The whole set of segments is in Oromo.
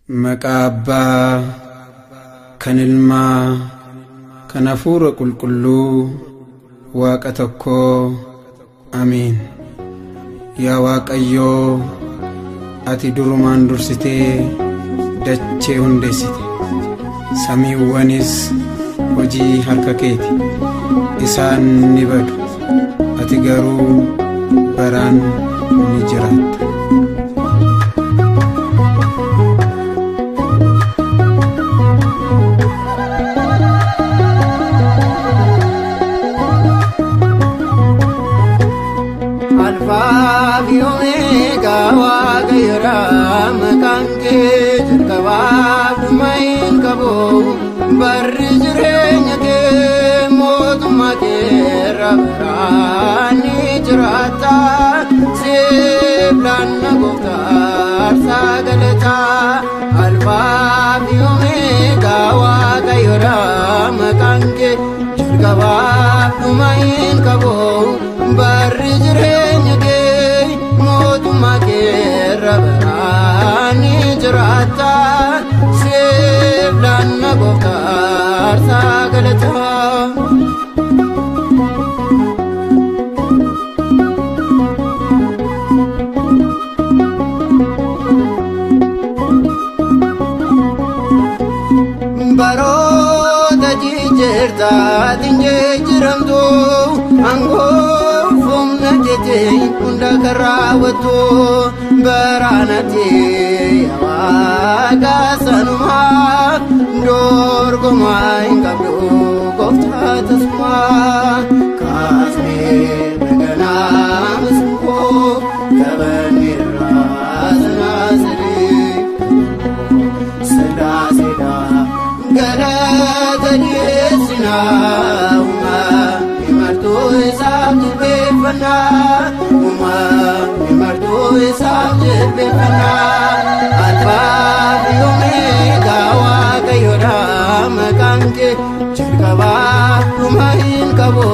Maqaa kan ilmaa kan hafuura qulqulluu Waaqa tokkoo amiin. Yaa Waaqayyoo, ati durumaan dursitee dachee hundeessite, samiiwwanis hojii harka keeti. Isaan ni badu, ati garuu baraan ni jiraatta. Omega Waaqayyoodha maqaan kee jalqabaa mayin qabu barri jireenya kee mootummaa keerra baraan ni jiraata siif laanna gooftaa sagalata Alfaa fi Omega Waaqayyoodha maqaan kee jalqabaa mayin qabu barri jireenya kee Makeera barani jiraata siif laanna gooftaa sagalata. Baroota jijjiirtaatiin jijjiiramtu angoo hunda karaawwatu baraanati Waaqa sanumaa dorgomaa hin qabdu gooftaa tasumaa kaasnee beekanaa masuukoo gabanirraa sanaasadii sadaaseedhaa galata dhiyeessinaa imartuu isaaf jilbeeffannaa imartuu isaaf jilbeeffannaa Alfaa fi Omega Waaqayyoodha maqaan kee jalqabaa dhuma hin qabu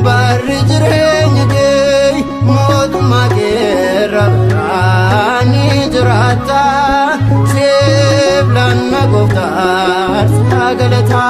barri jireenya kee mootummaa keerra baraan ni jiraata siif laanna gooftaa sagalata.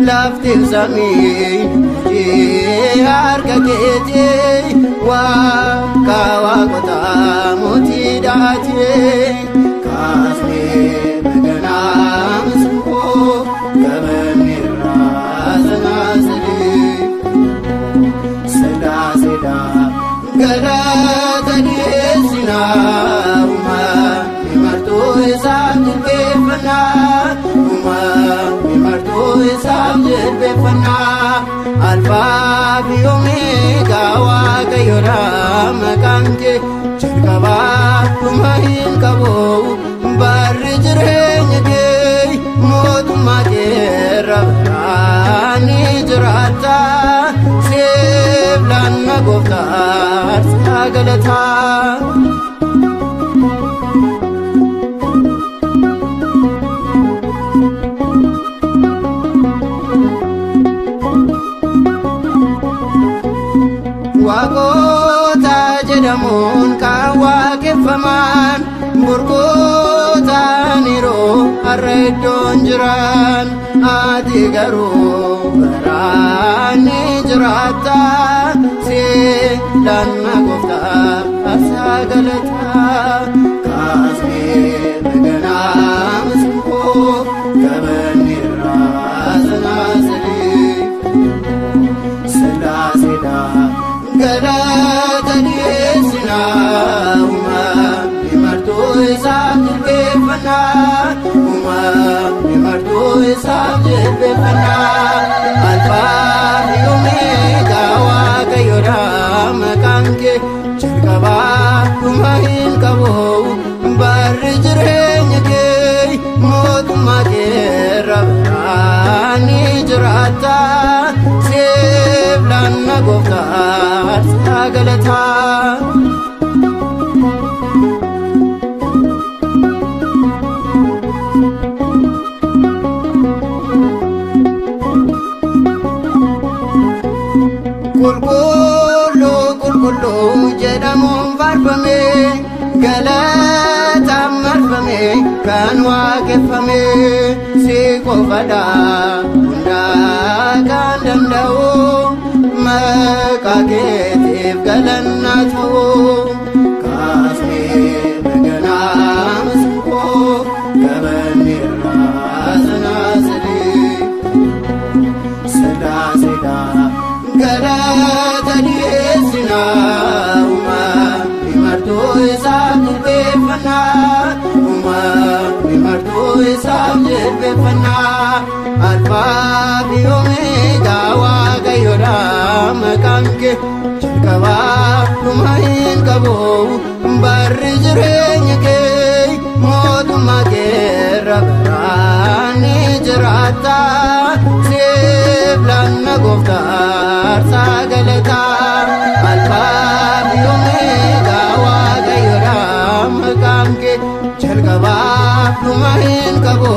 Lafti samii harka keetii Waaqa waaqota mootii daatee kaasnee beekanaa masuukoo gabanirraa sanaasadii sadaaseedhaa galata dhiyeessinaa imartuu isaaf jilbeeffannaa imartuu isaaf jilbeeffannaa Alfaa fi Omega Waaqayyoodha maqaan kee jalqabaa dhuma hin qabu barri jireenya kee mootummaa keerra baraan ni jiraata siif laanna gooftaa sagalata. Waaqota jedhamuun kan waaqeffaman burqootaan yeroo har'a iddoon jiran ati garuu baraan ni jiraata siif laanna gooftaa sagalata kaasnee beekanaa masuukoo gabanirraa sanaasadii sadaaseedhaa galata dhiyeessinaa imartuu isaaf jilbeeffannaa imartuu isaaf jilbeeffannaa Alfaa fi Omega Waaqayyoodha maqaan kee jalqabaa dhuma hin qabu barri jireenya kee mootummaa keerra baraan ni jiraata siif laanna gooftaa galataa. Qulqulluu qulqulluu jedhamuun faarfame galataan marfame kan waaqeffame si qofadha hundaa kan danda'u maqaa keetiif galannaa ta'u kaasnee beekanaa masinkoo qabanne irraa sanaasalee sadaasedhaa. Galata dhiyeessina uumamni martuu isaaf jilbeeffannaa uumamni martuu isaaf jilbeeffannaa alfaa fi omeegaa waaqayyoodha maqaan kee jalqabaa dhuma hin qabu barri jireenya kee mootummaa keerra baraan ni jiraata siif laanna gooftaa sagalataa alfaa fi omeegaa waaqayyoodha maqaan kee jalqabaa dhuma hin qabu